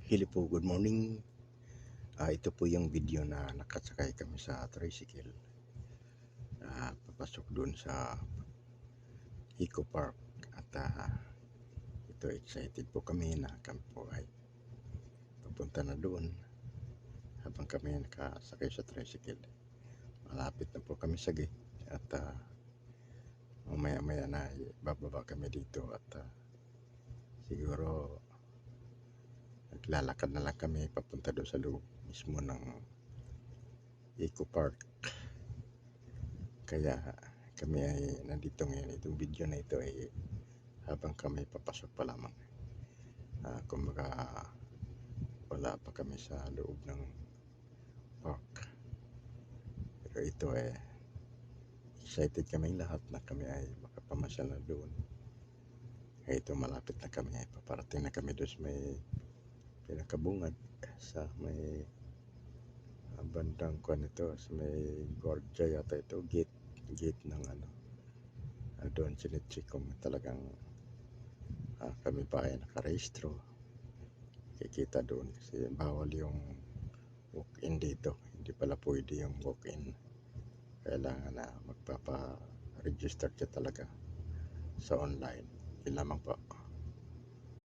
Hello po, good morning. Ito po yung video na nakasakay kami sa tricycle. Papasok doon sa Eco Park. At ito excited po kami na kami po ay papunta na doon habang kami nakasakay sa tricycle. Malapit na po kami sa gate at mamaya-maya na bababa kami dito at siguro naglalakad na lang kami papunta doon sa loob mismo ng Eco Park. Kaya kami ay nandito ngayon. Itong video na ito ay habang kami papasok pa lamang. Kumbaga wala pa kami sa loob ng park. Pero ito ay excited kami lahat na kami ay makapamasyal na doon. Kaya ito malapit na kami. Paparating na kami doon sa may pinakabungad sa may bandang kuan ito sa may Gorgia yata ito, gate ng doon sinitsi kung talagang kami pa ay nakarehistro. Kikita doon kasi bawal yung walk-in dito, hindi pala pwede yung walk-in, kailangan na magpapa-register ka talaga sa online. Yun lamang po.